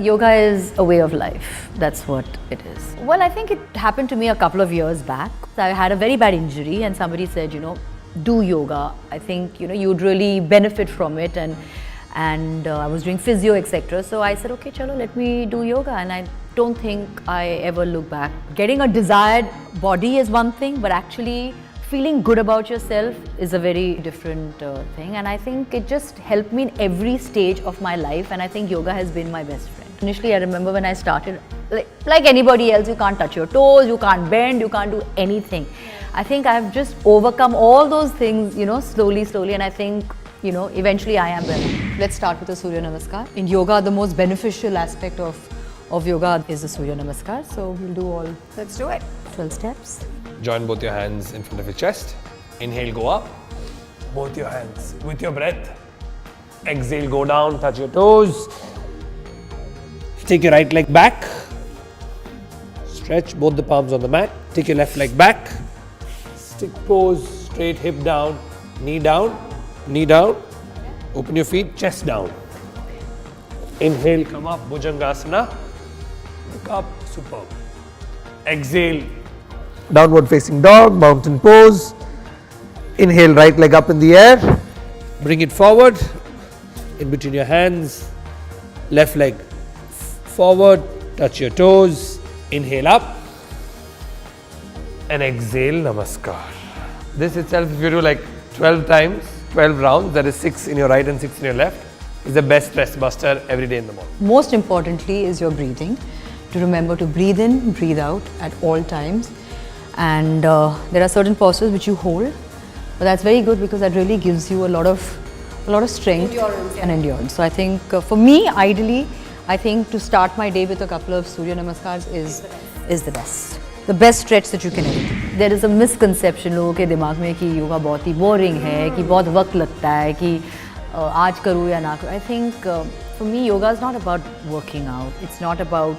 Yoga is a way of life. That's what it is. Well, I think it happened to me a couple of years back. I had a very bad injury and somebody said, do yoga. I think, you'd really benefit from it, and I was doing physio, etc. So I said, okay, chalo, let me do yoga, and I don't think I ever look back. Getting a desired body is one thing, but actually feeling good about yourself is a very different thing, and I think it just helped me in every stage of my life, and I think yoga has been my best friend. Initially, I remember when I started, like anybody else, you can't touch your toes, you can't bend, you can't do anything. I think I've just overcome all those things, slowly, and I think, eventually I am well. Let's start with the Surya Namaskar. In yoga, the most beneficial aspect of yoga is the Surya Namaskar, so we'll do all. Let's do it. 12 steps. Join both your hands in front of your chest. Inhale, go up. Both your hands with your breath. Exhale, go down, touch your toes. Take your right leg back. Stretch both the palms on the mat. Take your left leg back. Stick pose, straight hip down, knee down, knee down. Open your feet, chest down. Inhale, come up, Bhujangasana. Look up, superb. Exhale, downward facing dog, mountain pose. Inhale, right leg up in the air. Bring it forward, in between your hands. Left leg forward, touch your toes. Inhale up. And exhale, Namaskar. This itself, if you do like 12 times, 12 rounds, that is 6 in your right and 6 in your left, is the best stress buster every day in the morning. Most importantly is your breathing. To remember to breathe in, breathe out at all times. And there are certain postures which you hold, but that's very good because that really gives you a lot of strength and endurance. So I think for me, ideally, I think to start my day with a couple of Surya Namaskars is the best. The best stretch that you can ever do. There is a misconception लोगों के दिमाग में कि योगा बहुत ही boring है, कि बहुत वक्त लगता है, कि आज करूँ या ना करूँ. I think for me, yoga is not about working out. It's not about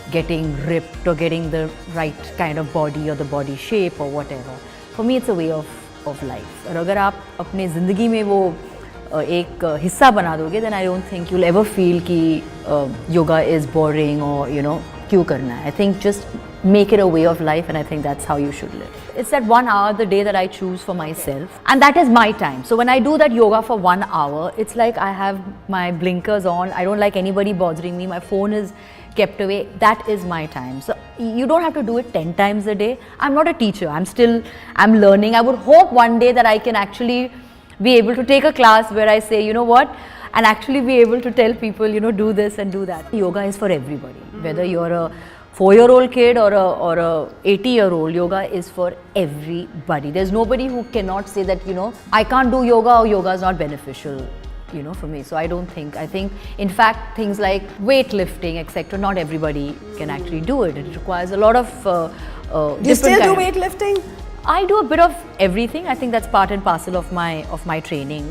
getting ripped or getting the right kind of body or the body shape or whatever. For me, it's a way of life. और अगर आप अपने ज़िंदगी में वो एक हिस्सा बना दोगे, then I don't think you'll ever feel कि yoga is boring or क्यों करना है. I think just make it a way of life, and I think that's how you should live. It's that 1 hour the day that I choose for myself, and that is my time. So when I do that yoga for 1 hour, it's like I have my blinkers on. I don't like anybody bothering me. My phone is kept away. That is my time. So you don't have to do it 10 times a day. I'm not a teacher. I'm learning. I would hope one day that I can actually be able to take a class where I say, and actually be able to tell people, do this and do that. Yoga is for everybody. Whether you're a 4-year-old kid or a 80-year-old, yoga is for everybody. There's nobody who cannot say that, I can't do yoga or yoga is not beneficial, for me. So I think in fact things like weightlifting, etc., not everybody can actually do it. It requires a lot of Do you still do weightlifting? I do a bit of everything. I think that's part and parcel of my training.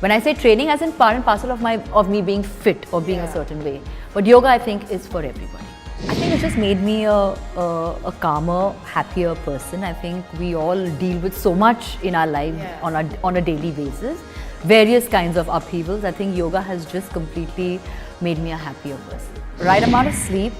When I say training, as in part and parcel of me being fit or being a certain way. But yoga, I think, is for everybody. I think it just made me a calmer, happier person. I think we all deal with so much in our lives on a daily basis. Various kinds of upheavals. I think yoga has just completely made me a happier person. Right amount of sleep,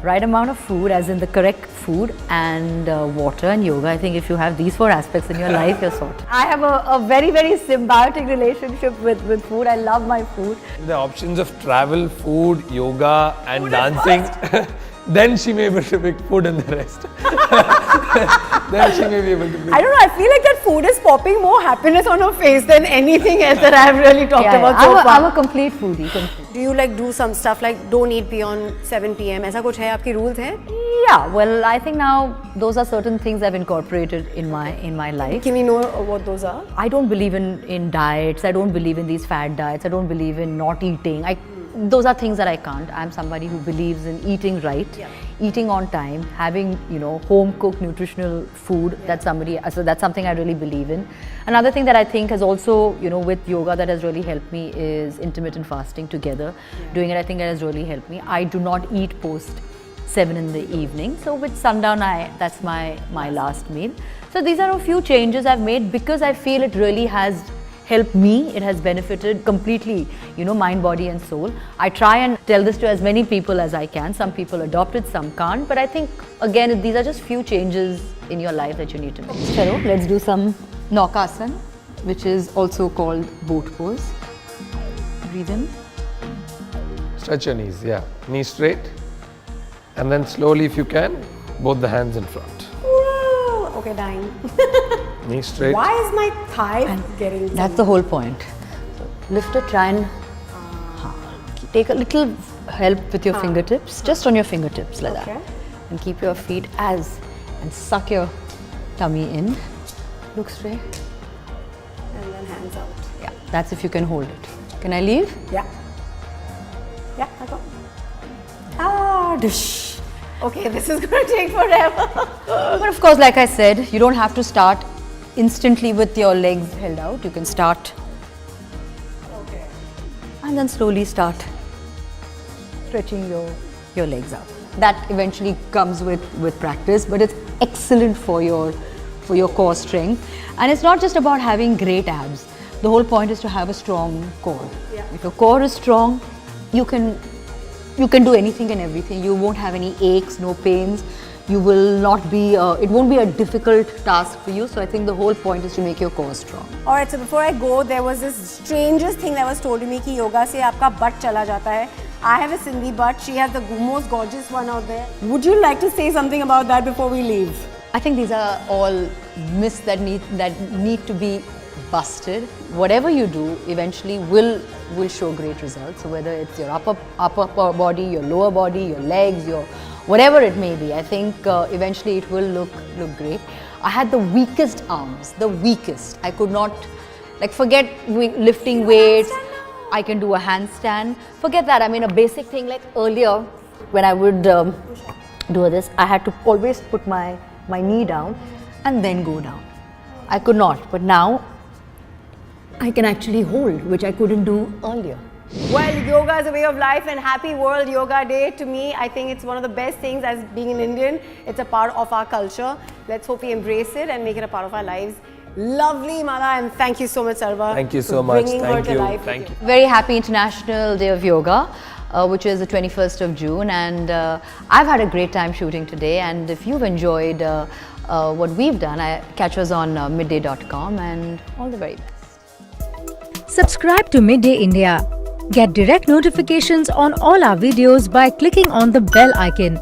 right amount of food, as in the correct food, and water and yoga. I think if you have these 4 aspects in your life, you're sorted. I have a very, very symbiotic relationship with food. I love my food. The options of travel, food, yoga and dancing. Then she may be able to pick food and the rest. Then she may be able to pick. I don't know, I feel like that food is popping more happiness on her face than anything else that I've really talked about so far. I'm a complete foodie. Do you do some stuff like don't eat beyond 7 p.m? ऐसा कुछ है आपकी rules हैं? Yeah, well, I think now those are certain things I've incorporated in my life. Can we know what those are? I don't believe in diets. I don't believe in these fad diets. I don't believe in not eating. Those are things that I can't. I'm somebody who believes in eating right, eating on time, having home cooked nutritional food. That's something I really believe in. Another thing that I think has also with yoga that has really helped me is intermittent fasting together. Doing it, I think, that has really helped me. I do not eat post 7 in the evening. So with sundown, that's my last meal. So these are a few changes I've made because I feel it really has helped me, it has benefited completely, you know, mind, body and soul. I try and tell this to as many people as I can. Some people adopt it, some can't. But I think, again, these are just few changes in your life that you need to make. Chalo, let's do some Naukasana, which is also called boat pose. Breathe in. Stretch your knees, yeah. Knees straight. And then slowly, if you can, both the hands in front. Woo! Okay, dying. Knees straight. Why is my thigh getting... That's the whole point. So lift it, try and take a little help with your fingertips, just on your fingertips like that. And keep your feet and suck your tummy in. Look straight. And then hands out. Yeah, that's if you can hold it. Can I leave? Yeah. Yeah, I go. Ah, dish. Okay, this is going to take forever. But of course, like I said, you don't have to start instantly with your legs held out. You can start and then slowly start stretching your legs out. That eventually comes with practice, but it's excellent for your core strength. And it's not just about having great abs. The whole point is to have a strong core. Yeah. If your core is strong, you can do anything and everything. You won't have any aches, no pains. You will not be, it won't be a difficult task for you. So I think the whole point is to make your core strong. Alright, so before I go, there was this strangest thing that was told to me कि yoga से आपका butt चला जाता है. I have a Sindhi butt. She has the most gorgeous one out there. Would you like to say something about that before we leave? I think these are all myths that need to be busted. Whatever you do eventually will show great results. So whether it's your upper body, your lower body, your legs, your whatever it may be, I think eventually it will look great. I had the weakest arms, the weakest. I could not, like, forget lifting weights. I can do a handstand. Forget that. I mean, a basic thing like earlier when I would do this, I had to always put my knee down and then go down. I could not, but now I can actually hold, which I couldn't do earlier. Well, yoga is a way of life, and happy World Yoga Day. To me, I think it's one of the best things as being an Indian. It's a part of our culture. Let's hope we embrace it and make it a part of our lives. Lovely, Mala, and thank you so much, Sarva. Thank you so much. Bringing her Thank to you. life. Thank you. Very happy International Day of Yoga, which is the 21st of June, and I've had a great time shooting today. And if you've enjoyed what we've done, catch us on midday.com, and all the very best. Subscribe to Midday India. Get direct notifications on all our videos by clicking on the bell icon.